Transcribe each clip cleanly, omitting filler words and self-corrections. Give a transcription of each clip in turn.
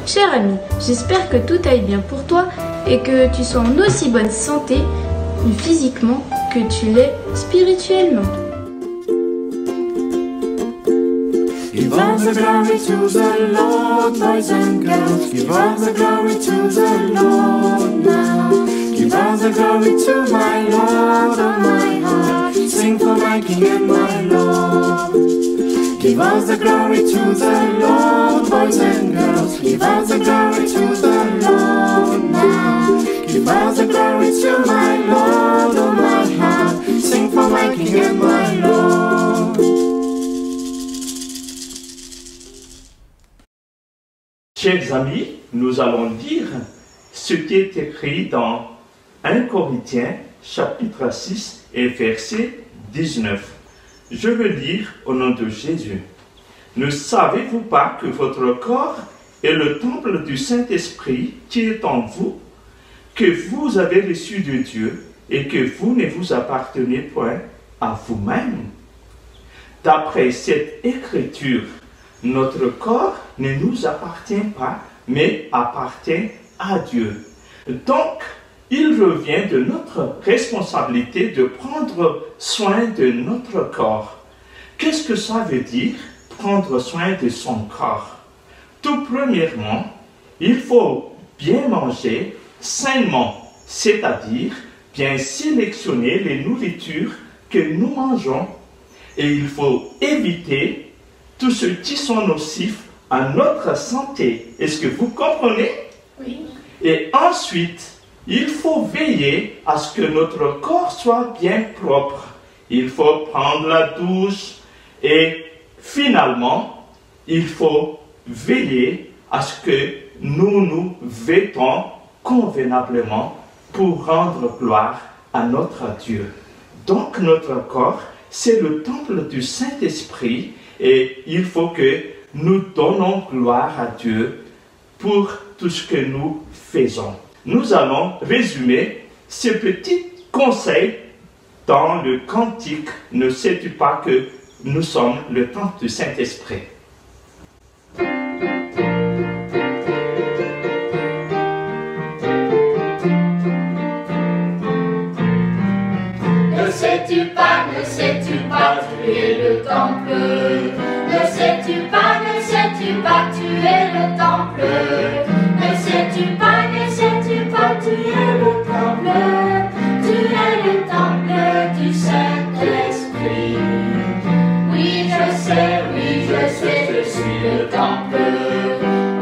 Cher ami, j'espère que tout aille bien pour toi et que tu sois en aussi bonne santé physiquement que tu l'es spirituellement. Give all the glory to the Lord, boys and girls. Give all the glory to the Lord now. Give all the glory to my Lord, oh my heart. Sing for my King and my Lord. Give all the glory to the Lord, boys and girls. Give all the glory to the Lord now. Give all the glory to my Lord, oh my heart. Sing for my King and my Lord. Chers amis, nous allons lire ce qui est écrit dans 1 Corinthiens chapitre 6 et verset 19. Je veux lire au nom de Jésus. Ne savez-vous pas que votre corps est le temple du Saint-Esprit qui est en vous, que vous avez reçu de Dieu et que vous ne vous appartenez point à vous-même? D'après cette écriture, notre corps ne nous appartient pas, mais appartient à Dieu. Donc, il revient de notre responsabilité de prendre soin de notre corps. Qu'est-ce que ça veut dire, prendre soin de son corps? Tout premièrement, il faut bien manger sainement, c'est-à-dire bien sélectionner les nourritures que nous mangeons, et il faut éviter tous ceux qui sont nocifs à notre santé. Est-ce que vous comprenez? Oui. Et ensuite, il faut veiller à ce que notre corps soit bien propre. Il faut prendre la douche et finalement, il faut veiller à ce que nous nous vêtons convenablement pour rendre gloire à notre Dieu. Donc notre corps, c'est le temple du Saint-Esprit et il faut que nous donnons gloire à Dieu pour tout ce que nous faisons. Nous allons résumer ces petits conseils dans le cantique « Ne sais-tu pas que nous sommes le temple du Saint-Esprit » Ne sais-tu pas, tu es le temple. Ne sais-tu pas, tu es le temple. Ne sais-tu pas, tu es le temple. Tu es le temple du Saint-Esprit. Oui, je suis le temple.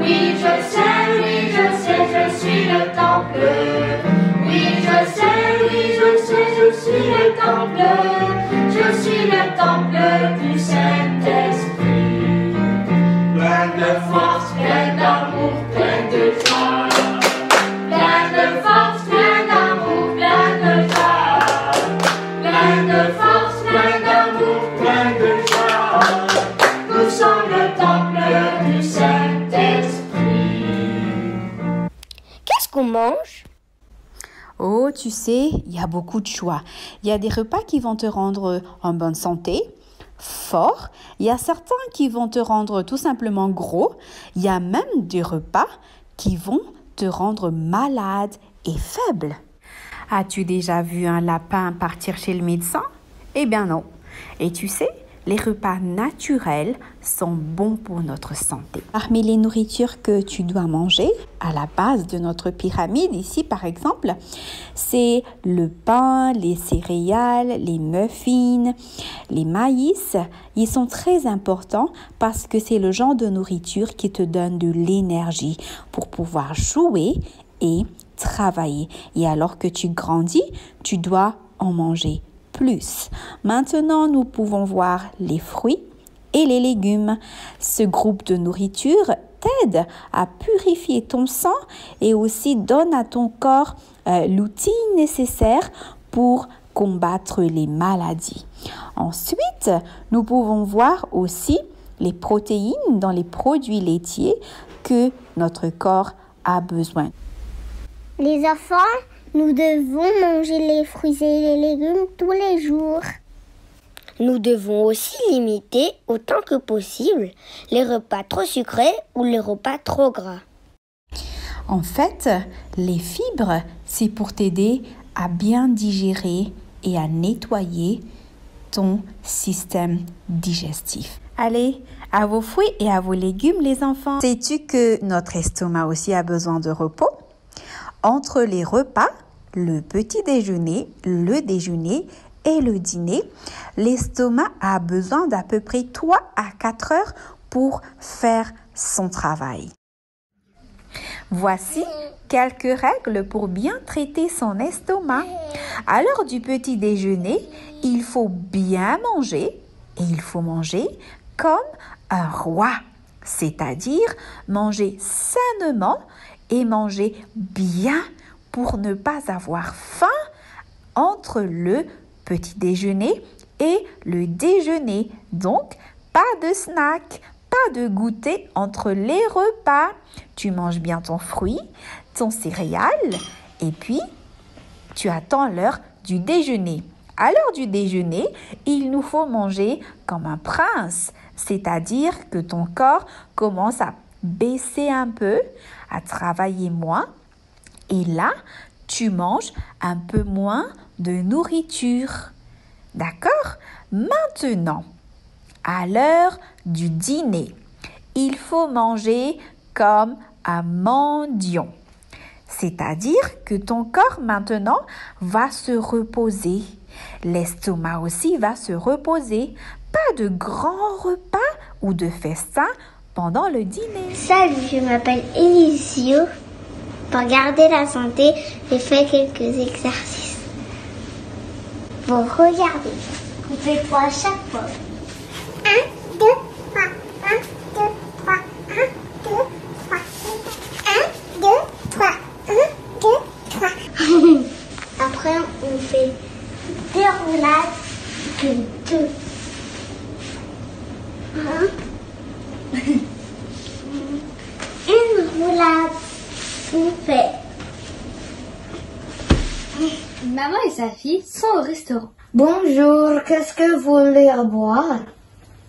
Oui, je suis le temple. Oui, je suis le temple. Je suis le temple du Saint-Esprit. Plein de force, plein d'amour, plein de joie. Plein de force, plein d'amour, plein de joie. Plein de force, plein d'amour, plein de joie. Nous sommes le temple du Saint-Esprit. Qu'est-ce qu'on mange? Oh, tu sais, il y a beaucoup de choix. Il y a des repas qui vont te rendre en bonne santé, fort. Il y a certains qui vont te rendre tout simplement gros. Il y a même des repas qui vont te rendre malade et faible. As-tu déjà vu un lapin partir chez le médecin? Eh bien non. Et tu sais, les repas naturels sont bons pour notre santé. Parmi les nourritures que tu dois manger, à la base de notre pyramide, ici par exemple, c'est le pain, les céréales, les muffins, les maïs. Ils sont très importants parce que c'est le genre de nourriture qui te donne de l'énergie pour pouvoir jouer et travailler. Et alors que tu grandis, tu dois en manger plus. Maintenant, nous pouvons voir les fruits et les légumes. Ce groupe de nourriture t'aide à purifier ton sang et aussi donne à ton corps l'outil nécessaire pour combattre les maladies. Ensuite, nous pouvons voir aussi les protéines dans les produits laitiers que notre corps a besoin. Les enfants, nous devons manger les fruits et les légumes tous les jours. Nous devons aussi limiter autant que possible les repas trop sucrés ou les repas trop gras. En fait, les fibres, c'est pour t'aider à bien digérer et à nettoyer ton système digestif. Allez, à vos fruits et à vos légumes, les enfants. Sais-tu que notre estomac aussi a besoin de repos? Entre les repas, le petit déjeuner, le déjeuner et le dîner, l'estomac a besoin d'à peu près 3 à 4 heures pour faire son travail. Voici quelques règles pour bien traiter son estomac. À l'heure du petit déjeuner, il faut bien manger et il faut manger comme un roi, c'est-à-dire manger sainement et manger bien pour ne pas avoir faim entre le petit déjeuner et le déjeuner. Donc, pas de snack, pas de goûter entre les repas. Tu manges bien ton fruit, ton céréale et puis tu attends l'heure du déjeuner. À l'heure du déjeuner, il nous faut manger comme un prince, c'est-à-dire que ton corps commence à baisser un peu, à travailler moins. Et là, tu manges un peu moins de nourriture. D'accord? Maintenant, à l'heure du dîner, il faut manger comme un mendiant. C'est-à-dire que ton corps maintenant va se reposer. L'estomac aussi va se reposer. Pas de grands repas ou de festins pendant le dîner. Salut, je m'appelle Elisio. Pour garder la santé, j'ai fait quelques exercices. Bon, regardez. On fait 3 à chaque fois. 1, 2, 3, 1, 2, 3, 1, 2, 3, 1, 2, 3, 1, 2, 3. Après, on fait 2 roulades de 2. Une roulade. On fait. Maman et sa fille sont au restaurant. Bonjour, qu'est-ce que vous voulez boire?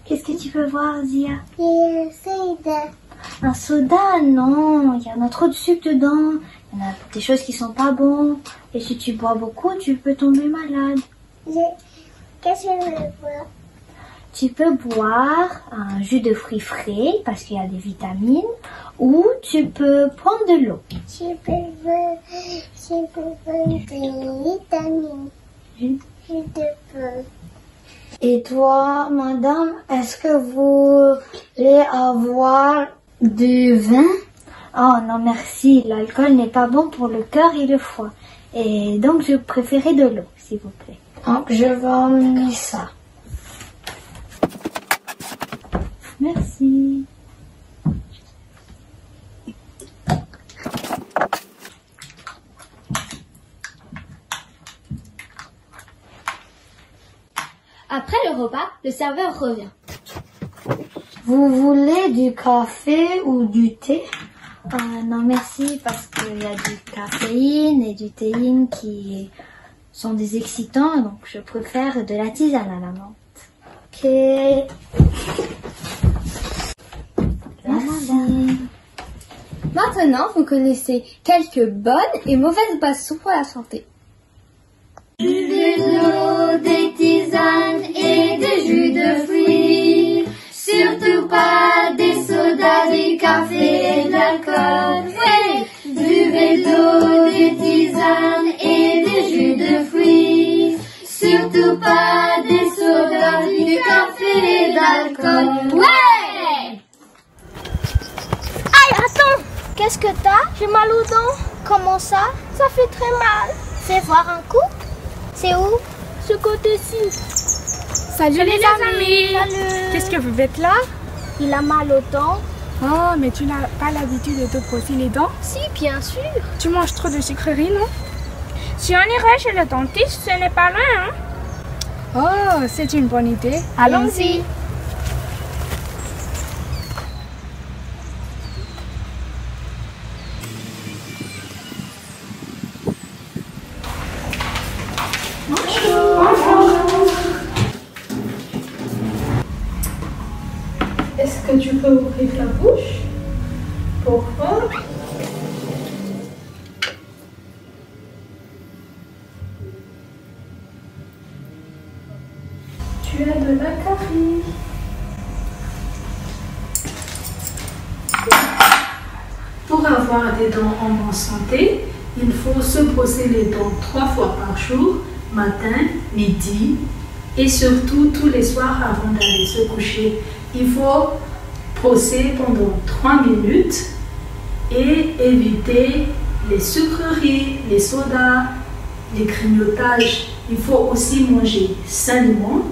Qu'est-ce que tu veux voir, Zia? Et soda. Un soda? Non, il y en a trop de sucre dedans. Il y en a des choses qui sont pas bonnes. Et si tu bois beaucoup, tu peux tomber malade. Qu'est-ce que je veux boire? Tu peux boire un jus de fruits frais parce qu'il y a des vitamines. Ou tu peux prendre de l'eau. Je peux boire des vitamines. Je peux. Et toi, madame, est-ce que vous voulez avoir du vin? Oh non, merci. L'alcool n'est pas bon pour le cœur et le foie. Et donc, je préférais de l'eau, s'il vous plaît. Donc, je vais emmener ça. Merci. Après le repas, le serveur revient. Vous voulez du café ou du thé? Non, merci, parce qu'il y a du caféine et du théine qui sont des excitants, donc je préfère de la tisane à la menthe. Ok. Merci. Maintenant, vous connaissez quelques bonnes et mauvaises boissons pour la santé. Buvez de l'eau, des tisanes et des jus de fruits. Surtout pas des sodas, des cafés et de l'alcool. Ouais. Buvez de l'eau, des tisanes et des jus de fruits. Surtout pas des sodas, du café et de l'alcool. Ouais. Aïe, attends! Qu'est-ce que t'as? J'ai mal aux dents. Comment ça? Ça fait très mal. Fais voir un coup. C'est où? Ce côté-ci. Salut les amis. Salut. Qu'est-ce que vous faites là? Il a mal aux dents. Oh, mais tu n'as pas l'habitude de te brosser les dents? Si, bien sûr. Tu manges trop de sucreries, non? Si on irait chez le dentiste, ce n'est pas loin, hein? Oh, c'est une bonne idée. Allons-y. Est-ce que tu peux ouvrir la bouche? Pourquoi? Pour avoir des dents en bonne santé, il faut se brosser les dents 3 fois par jour, matin, midi et surtout tous les soirs avant d'aller se coucher. Il faut brosser pendant 3 minutes et éviter les sucreries, les sodas, les grignotages. Il faut aussi manger sainement.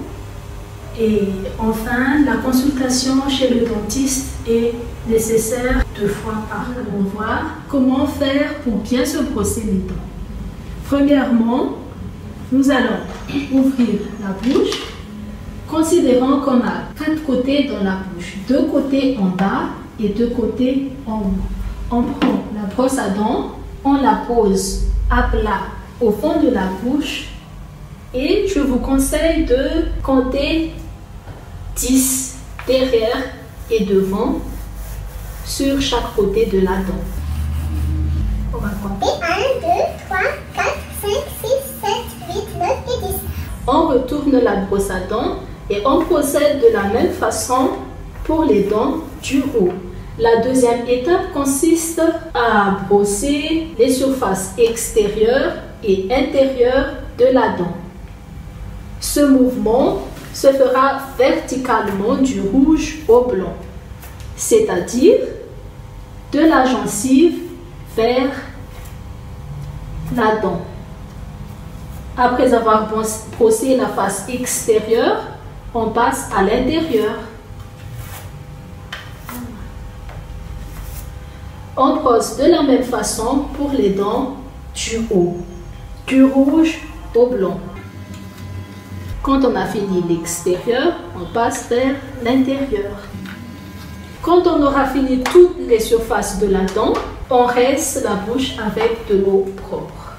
Et enfin, la consultation chez le dentiste est nécessaire 2 fois par an. On va voir comment faire pour bien se brosser les dents. Premièrement, nous allons ouvrir la bouche, considérant qu'on a 4 côtés dans la bouche, 2 côtés en bas et 2 côtés en haut. On prend la brosse à dents, on la pose à plat au fond de la bouche et je vous conseille de compter 10 derrière et devant sur chaque côté de la dent. On va compter. 1, 2, 3, 4, 5, 6, 7, 8, 9 et 10. On retourne la brosse à dents et on procède de la même façon pour les dents du haut. La deuxième étape consiste à brosser les surfaces extérieures et intérieures de la dent. Ce mouvement se fera verticalement du rouge au blanc, c'est-à-dire de la gencive vers la dent. Après avoir brossé la face extérieure, on passe à l'intérieur. On brosse de la même façon pour les dents du haut, du rouge au blanc. Quand on a fini l'extérieur, on passe vers l'intérieur. Quand on aura fini toutes les surfaces de la dent, on rince la bouche avec de l'eau propre.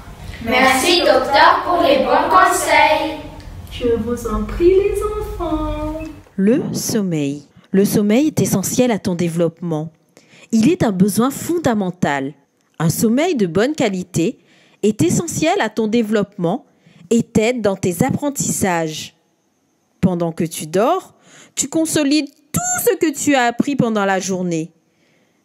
Merci docteur pour les bons conseils. Je vous en prie les enfants. Le sommeil. Le sommeil est essentiel à ton développement. Il est un besoin fondamental. Un sommeil de bonne qualité est essentiel à ton développement et t'aide dans tes apprentissages. Pendant que tu dors, tu consolides tout ce que tu as appris pendant la journée.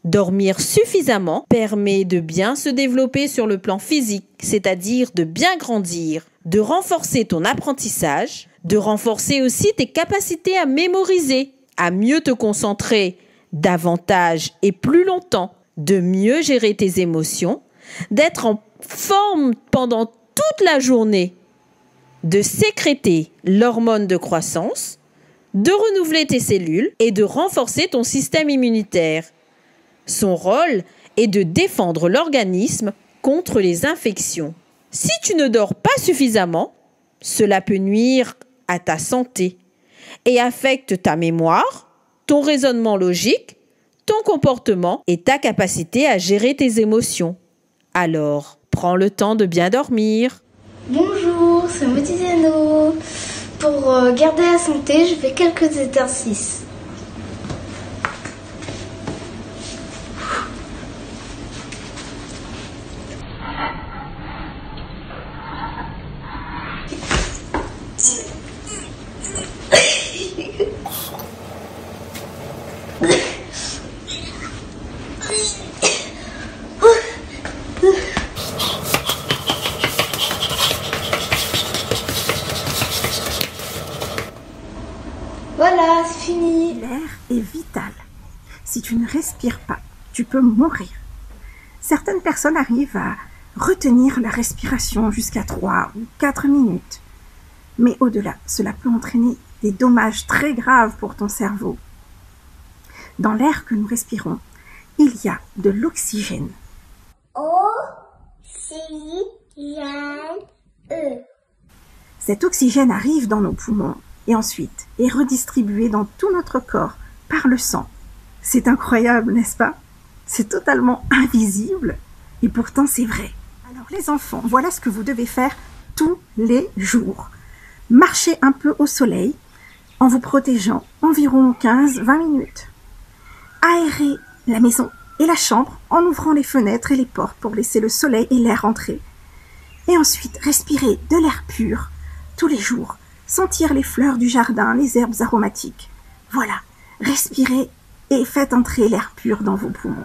Dormir suffisamment permet de bien se développer sur le plan physique, c'est-à-dire de bien grandir, de renforcer ton apprentissage, de renforcer aussi tes capacités à mémoriser, à mieux te concentrer davantage et plus longtemps, de mieux gérer tes émotions, d'être en forme pendant toute la journée, de sécréter l'hormone de croissance, de renouveler tes cellules et de renforcer ton système immunitaire. Son rôle est de défendre l'organisme contre les infections. Si tu ne dors pas suffisamment, cela peut nuire à ta santé et affecte ta mémoire, ton raisonnement logique, ton comportement et ta capacité à gérer tes émotions. Alors, prends le temps de bien dormir. Bonjour, c'est Petit Zeno. Pour garder la santé, je fais quelques exercices. Voilà, c'est fini. L'air est vital. Si tu ne respires pas, tu peux mourir. Certaines personnes arrivent à retenir la respiration jusqu'à 3 ou 4 minutes. Mais au-delà, cela peut entraîner des dommages très graves pour ton cerveau. Dans l'air que nous respirons, il y a de l'oxygène. O-C-I-N-E. Cet oxygène arrive dans nos poumons et ensuite est redistribué dans tout notre corps par le sang. C'est incroyable, n'est-ce pas? C'est totalement invisible et pourtant c'est vrai. Alors les enfants, voilà ce que vous devez faire tous les jours. Marchez un peu au soleil en vous protégeant environ 15-20 minutes. Aérez la maison et la chambre en ouvrant les fenêtres et les portes pour laisser le soleil et l'air entrer. Et ensuite, respirez de l'air pur tous les jours. Sentir les fleurs du jardin, les herbes aromatiques. Voilà, respirez et faites entrer l'air pur dans vos poumons.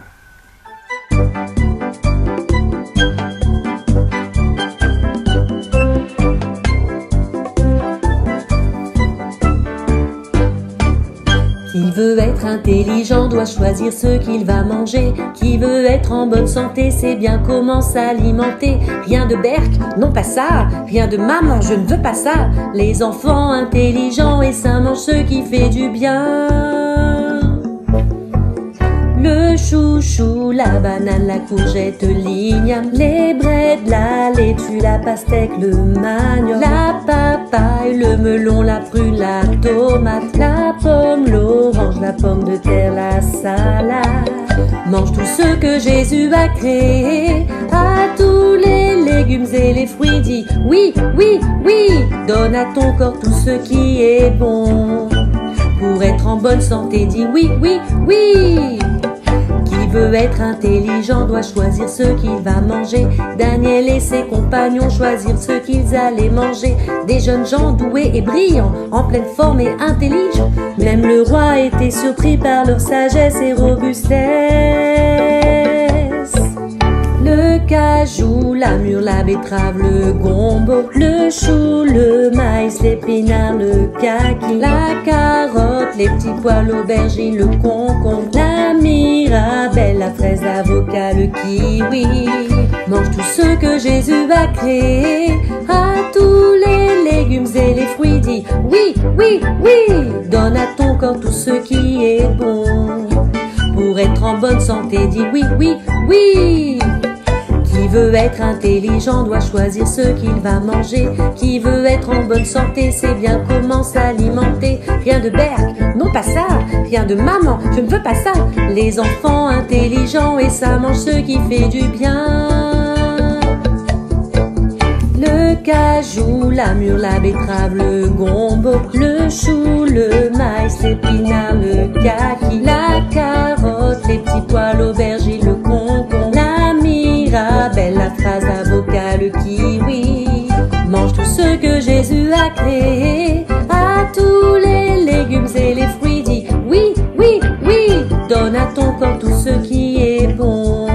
Qui veut être intelligent doit choisir ce qu'il va manger. Qui veut être en bonne santé sait bien comment s'alimenter. Rien de berk, non pas ça. Rien de maman, je ne veux pas ça. Les enfants intelligents et sains mangent ce qui fait du bien. Le chouchou, la banane, la courgette, l'igname, les breads, la laitue, la pastèque, le manioc, la papaye, le melon, la prune, la tomate, la pomme, l'orange, la pomme de terre, la salade. Mange tout ce que Jésus a créé, à tous les légumes et les fruits, dis oui, oui, oui. Donne à ton corps tout ce qui est bon. Pour être en bonne santé, dis oui, oui, oui. Qui veut être intelligent doit choisir ce qu'il va manger. Daniel et ses compagnons choisirent ce qu'ils allaient manger. Des jeunes gens doués et brillants, en pleine forme et intelligents. Même le roi était surpris par leur sagesse et robustesse. Le cajou, la mûre, la betterave, le gombo, le chou, le maïs, l'épinard, le kaki, la carotte, les petits pois, l'aubergine, le concombre, la mirabelle, la fraise, l'avocat, le kiwi. Mange tout ce que Jésus a créé, à tous les légumes et les fruits, dis oui, oui, oui. Donne à ton corps tout ce qui est bon. Pour être en bonne santé, dis oui, oui, oui. Qui veut être intelligent doit choisir ce qu'il va manger. Qui veut être en bonne santé sait bien comment s'alimenter. Rien de berk, non pas ça. Rien de maman, je ne veux pas ça. Les enfants intelligents et ça mange ce qui fait du bien. Le cajou, la mûre, la betterave, le gombo, le chou, le maïs, l'épinard, le kaki, la carotte, les petits pois, l'aubergine, le concombre, la mirabelle, la fraise, l'avocat, le kiwi. Mange tout ce que Jésus a créé, à tous les légumes et les fruits, dis oui, oui, oui. Donne à ton corps tout ce qui est bon.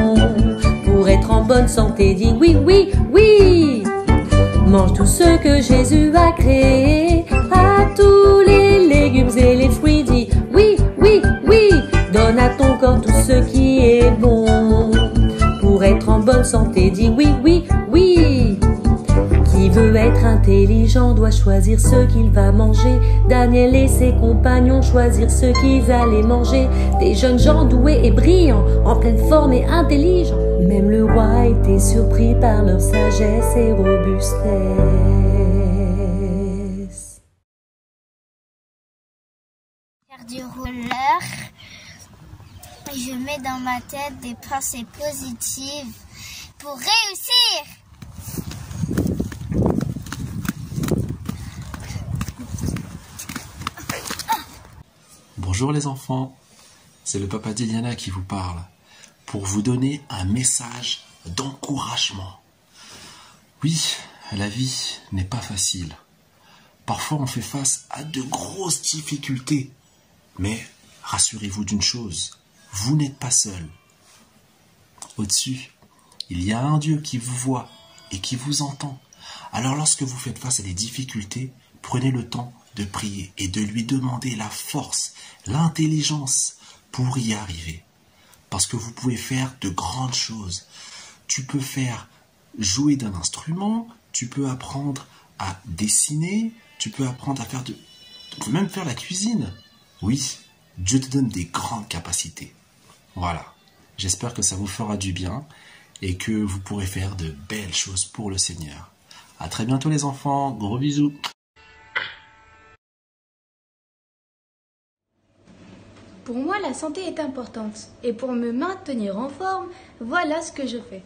Pour être en bonne santé, dis oui, oui, oui. Mange tout ce que Jésus a créé, à tous les légumes et les fruits, dis oui, oui, oui. Donne à ton corps tout ce qui est bon. Pour être en bonne santé, dis oui, oui, oui. Qui veut être intelligent doit choisir ce qu'il va manger. Daniel et ses compagnons choisirent ce qu'ils allaient manger. Des jeunes gens doués et brillants, en pleine forme et intelligents. Même le roi était surpris par leur sagesse et robustesse. Faire du roller, je mets dans ma tête des pensées positives pour réussir. Bonjour les enfants, c'est le papa d'Iliana qui vous parle pour vous donner un message d'encouragement. Oui, la vie n'est pas facile. Parfois on fait face à de grosses difficultés. Mais rassurez-vous d'une chose, vous n'êtes pas seul. Au-dessus, il y a un Dieu qui vous voit et qui vous entend. Alors lorsque vous faites face à des difficultés, prenez le temps de prier et de lui demander la force, l'intelligence pour y arriver. Parce que vous pouvez faire de grandes choses. Tu peux faire jouer d'un instrument, tu peux apprendre à dessiner, tu peux apprendre à faire tu peux même faire la cuisine. Oui, Dieu te donne des grandes capacités. Voilà, j'espère que ça vous fera du bien et que vous pourrez faire de belles choses pour le Seigneur. À très bientôt les enfants, gros bisous. Pour moi, la santé est importante. Et pour me maintenir en forme, voilà ce que je fais.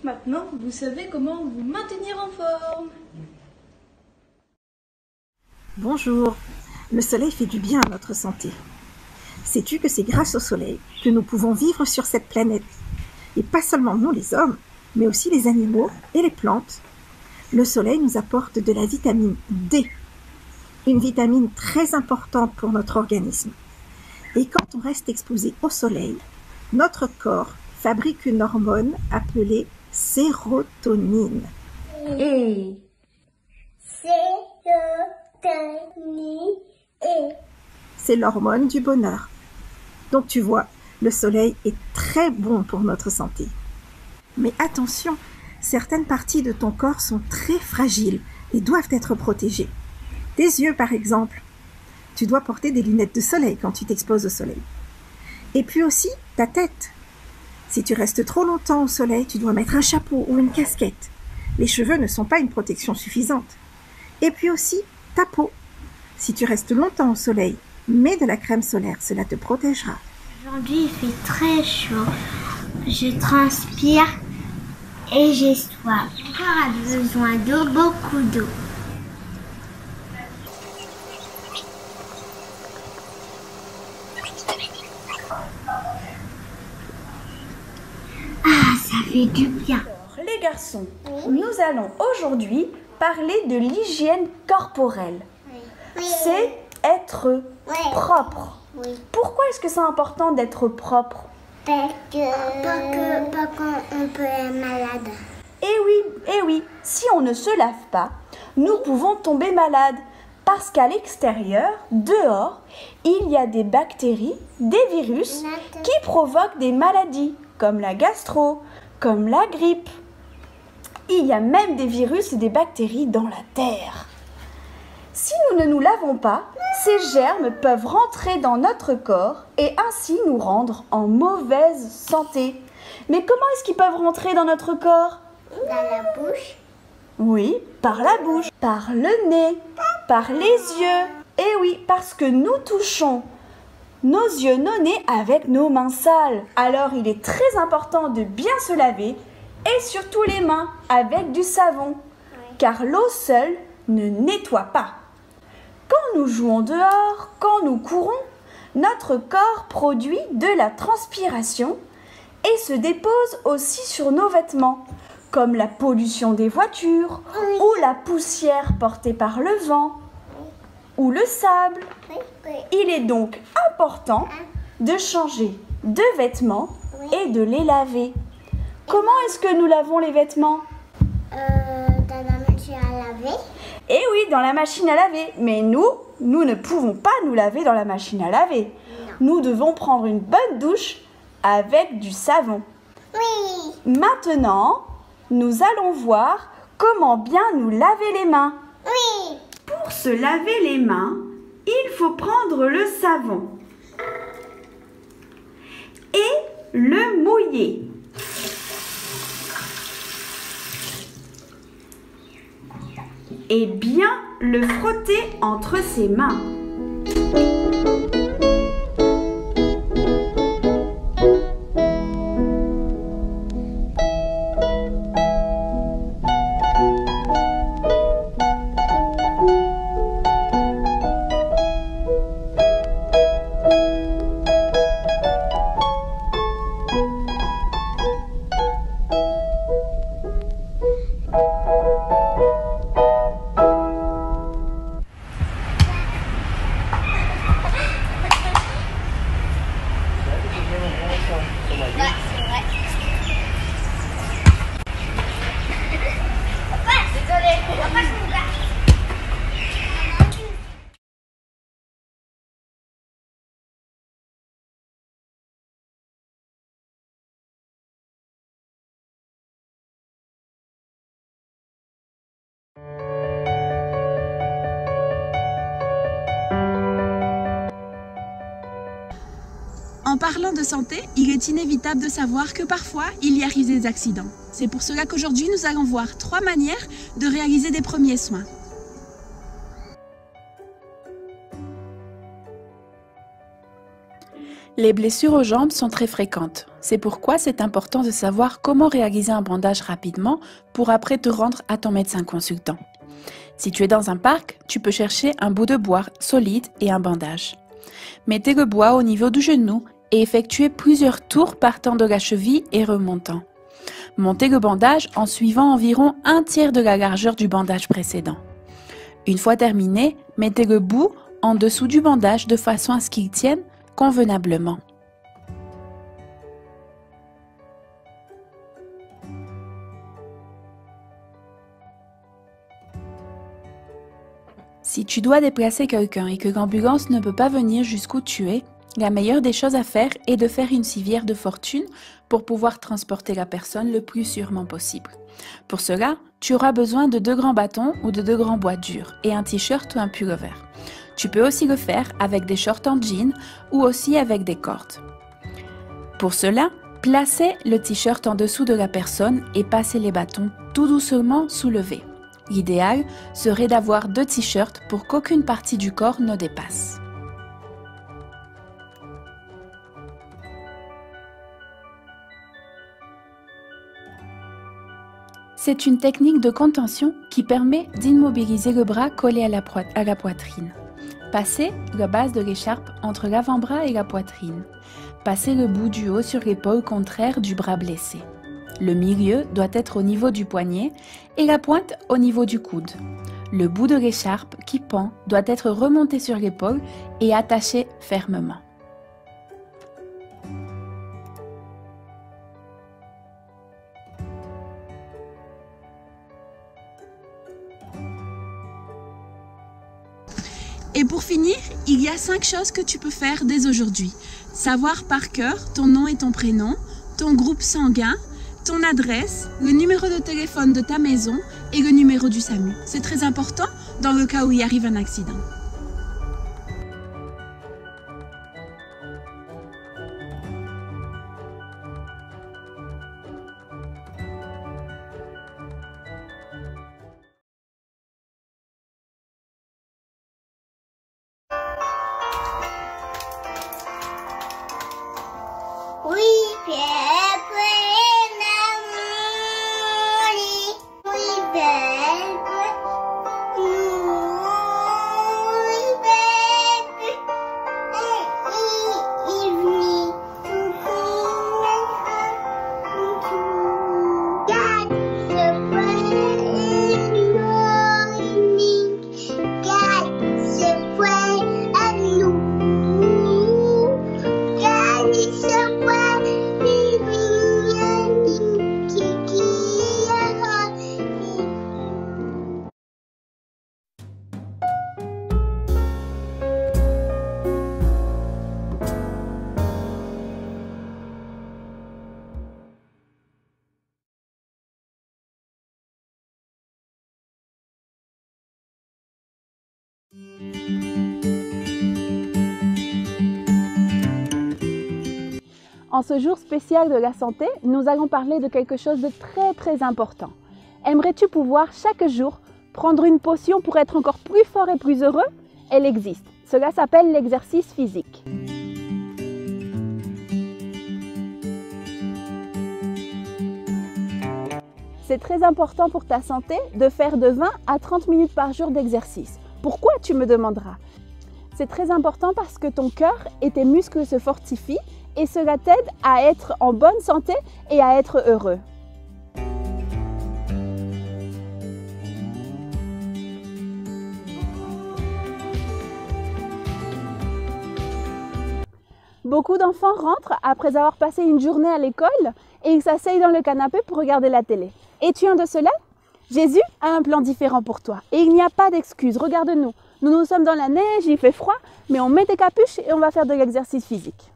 Maintenant, vous savez comment vous maintenir en forme. Bonjour. Le soleil fait du bien à notre santé. Sais-tu que c'est grâce au soleil que nous pouvons vivre sur cette planète? Et pas seulement nous les hommes, mais aussi les animaux et les plantes. Le soleil nous apporte de la vitamine D, une vitamine très importante pour notre organisme. Et quand on reste exposé au soleil, notre corps fabrique une hormone appelée sérotonine. C'est l'hormone du bonheur. Donc tu vois, le soleil est très bon pour notre santé. Mais attention, certaines parties de ton corps sont très fragiles et doivent être protégées. Tes yeux par exemple. Tu dois porter des lunettes de soleil quand tu t'exposes au soleil. Et puis aussi ta tête. Si tu restes trop longtemps au soleil, tu dois mettre un chapeau ou une casquette. Les cheveux ne sont pas une protection suffisante. Et puis aussi ta peau. Si tu restes longtemps au soleil, mets de la crème solaire, cela te protégera. Aujourd'hui, il fait très chaud. Je transpire et j'ai soif. Mon corps a besoin d'eau, beaucoup d'eau. Ah, ça fait du bien. Les garçons, nous allons aujourd'hui parler de l'hygiène corporelle. C'est être propre. Pourquoi est-ce que c'est important d'être propre? Parce qu'on peut être malade. Eh oui, si on ne se lave pas, nous pouvons tomber malades. Parce qu'à l'extérieur, dehors, il y a des bactéries, des virus qui provoquent des maladies, comme la gastro, comme la grippe. Il y a même des virus et des bactéries dans la terre. Si nous ne nous lavons pas, ces germes peuvent rentrer dans notre corps et ainsi nous rendre en mauvaise santé. Mais comment est-ce qu'ils peuvent rentrer dans notre corps? Dans la bouche. Oui, par la bouche, par le nez, par les yeux. Et oui, parce que nous touchons nos yeux, nos nez avec nos mains sales. Alors il est très important de bien se laver et surtout les mains avec du savon. Car l'eau seule ne nettoie pas. Quand nous jouons dehors, quand nous courons, notre corps produit de la transpiration et se dépose aussi sur nos vêtements, comme la pollution des voitures ou la poussière portée par le vent ou le sable. Il est donc important de changer de vêtements et de les laver. Comment est-ce que nous lavons les vêtements? Dans la machine à laver. Eh oui, dans la machine à laver. Mais nous ne pouvons pas nous laver dans la machine à laver. Non. Nous devons prendre une bonne douche avec du savon. Oui. Maintenant, nous allons voir comment bien nous laver les mains. Oui. Pour se laver les mains, il faut prendre le savon et le mouiller. Et bien le frotter entre ses mains. En parlant de santé, il est inévitable de savoir que parfois, il y arrive des accidents. C'est pour cela qu'aujourd'hui, nous allons voir 3 manières de réaliser des premiers soins. Les blessures aux jambes sont très fréquentes. C'est pourquoi c'est important de savoir comment réaliser un bandage rapidement pour après te rendre à ton médecin consultant. Si tu es dans un parc, tu peux chercher un bout de bois solide et un bandage. Mettez le bois au niveau du genou et effectuez plusieurs tours partant de la cheville et remontant. Montez le bandage en suivant environ un tiers de la largeur du bandage précédent. Une fois terminé, mettez le bout en dessous du bandage de façon à ce qu'il tienne convenablement. Si tu dois déplacer quelqu'un et que l'ambulance ne peut pas venir jusqu'où tu es, la meilleure des choses à faire est de faire une civière de fortune pour pouvoir transporter la personne le plus sûrement possible. Pour cela, tu auras besoin de 2 grands bâtons ou de 2 grands bois durs et un t-shirt ou un pullover. Tu peux aussi le faire avec des shorts en jean ou aussi avec des cordes. Pour cela, placez le t-shirt en dessous de la personne et passez les bâtons tout doucement soulevés. L'idéal serait d'avoir 2 t-shirts pour qu'aucune partie du corps ne dépasse. C'est une technique de contention qui permet d'immobiliser le bras collé à la poitrine. Passez la base de l'écharpe entre l'avant-bras et la poitrine. Passez le bout du haut sur l'épaule contraire du bras blessé. Le milieu doit être au niveau du poignet et la pointe au niveau du coude. Le bout de l'écharpe qui pend doit être remonté sur l'épaule et attaché fermement. Et pour finir, il y a 5 choses que tu peux faire dès aujourd'hui. Savoir par cœur ton nom et ton prénom, ton groupe sanguin, ton adresse, le numéro de téléphone de ta maison et le numéro du SAMU. C'est très important dans le cas où il arrive un accident. En ce jour spécial de la santé, nous allons parler de quelque chose de très important. Aimerais-tu pouvoir chaque jour prendre une potion pour être encore plus fort et plus heureux? Elle existe. Cela s'appelle l'exercice physique. C'est très important pour ta santé de faire de 20 à 30 minutes par jour d'exercice. Pourquoi, tu me demanderas? C'est très important parce que ton cœur et tes muscles se fortifient et cela t'aide à être en bonne santé et à être heureux. Beaucoup d'enfants rentrent après avoir passé une journée à l'école et ils s'asseyent dans le canapé pour regarder la télé. Es-tu un de ceux-là? Jésus a un plan différent pour toi et il n'y a pas d'excuse. Regarde-nous, nous sommes dans la neige, il fait froid, mais on met des capuches et on va faire de l'exercice physique.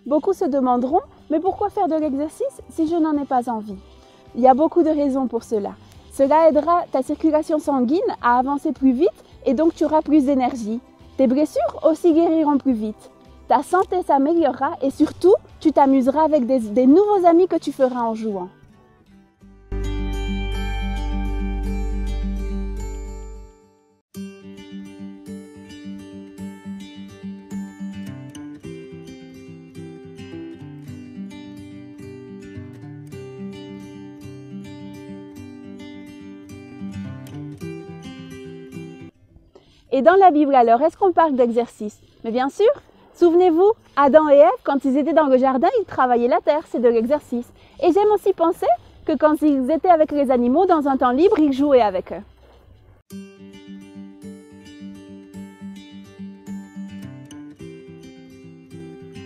Beaucoup se demanderont, mais pourquoi faire de l'exercice si je n'en ai pas envie? Il y a beaucoup de raisons pour cela. Cela aidera ta circulation sanguine à avancer plus vite et donc tu auras plus d'énergie. Tes blessures aussi guériront plus vite. Ta santé s'améliorera et surtout, tu t'amuseras avec des nouveaux amis que tu feras en jouant. Et dans la Bible alors, est-ce qu'on parle d'exercice? Mais bien sûr, souvenez-vous, Adam et Ève, quand ils étaient dans le jardin, ils travaillaient la terre, c'est de l'exercice. Et j'aime aussi penser que quand ils étaient avec les animaux, dans un temps libre, ils jouaient avec eux.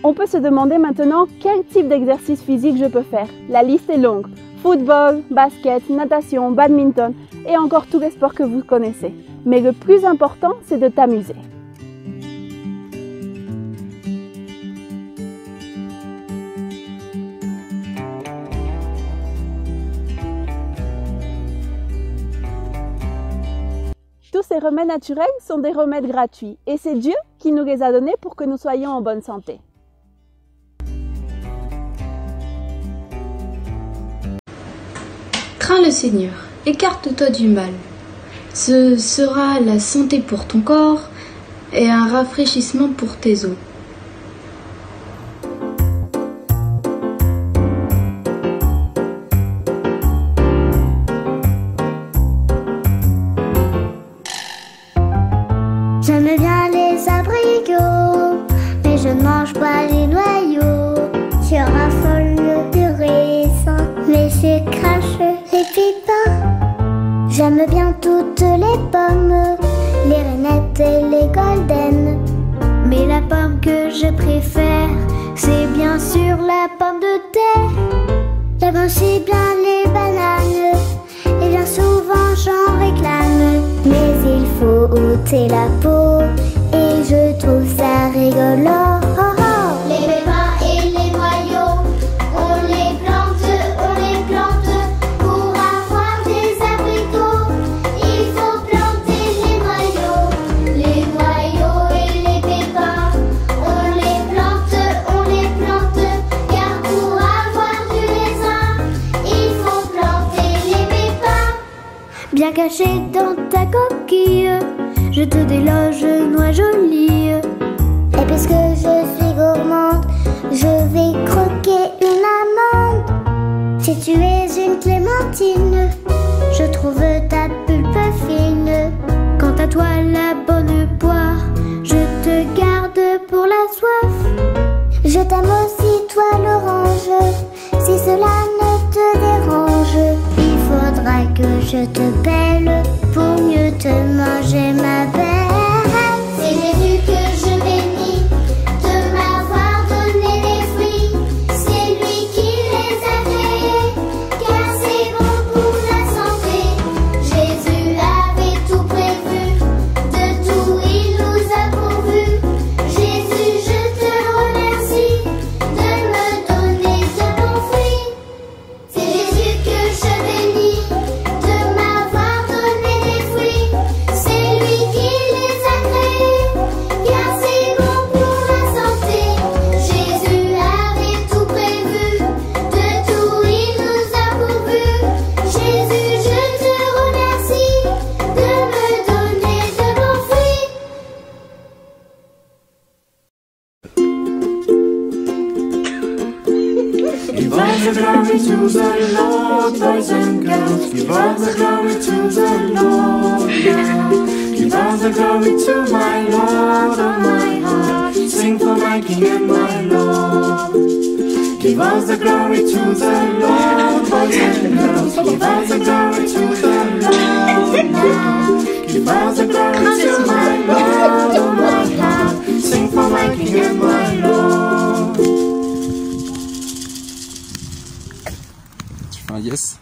On peut se demander maintenant quel type d'exercice physique je peux faire. La liste est longue. Football, basket, natation, badminton et encore tous les sports que vous connaissez. Mais le plus important, c'est de t'amuser. Tous ces remèdes naturels sont des remèdes gratuits et c'est Dieu qui nous les a donnés pour que nous soyons en bonne santé. Crains le Seigneur, écarte-toi du mal. Ce sera la santé pour ton corps et un rafraîchissement pour tes os. J'aime bien les abricots, mais je ne mange pas les noyaux. Je raffole du raisin, mais je crache les pépins. J'aime bien toutes les pommes, les rainettes et les golden. Mais la pomme que je préfère, c'est bien sûr la pomme de terre. J'aime aussi bien les bananes, et bien souvent j'en réclame. Mais il faut ôter la peau, et je trouve ça rigolo. Oh, oh. Les pépins et les noyaux, on les plante pour avoir des abricots. Il faut planter les noyaux et les pépins. On les plante, car pour avoir du raisin, il faut planter les pépins. Bien caché dans ta coquille, je te déloge, noix jolie. Et puisque je suis gourmande, je vais croquer une amande. Si tu es une clémentine, je trouve ta pulpe fine. Quant à toi, la bonne poire, je te garde pour la soif. Je t'aime aussi, toi, l'orange, si cela ne te dérange. Il faudra que je te pèle pour mieux te manger, ma belle. C'est Jésus que je bénis de m'avoir donné des fruits. C'est lui qui les a créés, car c'est bon pour la santé. Jésus avait tout prévu, de tout il nous a pourvu. Jésus, je te remercie de me donner de bons fruits. C'est Jésus que je bénis de m'avoir donné des fruits. C'est lui qui les a créés, car c'est bon pour la santé. Jésus avait tout prévu, de tout il nous a pourvu. Jésus, je te remercie de me donner de bons fruits. Give all the glory to the Lord, boys and girls. Give all the glory to the Lord now. Give all the glory to my Lord, oh my heart. Sing for my King and my Lord. Give all the glory to the Lord, boys and girls. Give all the glory to the Lord now. Give all the glory to my Lord, oh my heart. Sing for my King and my Lord. Tu fais un yes?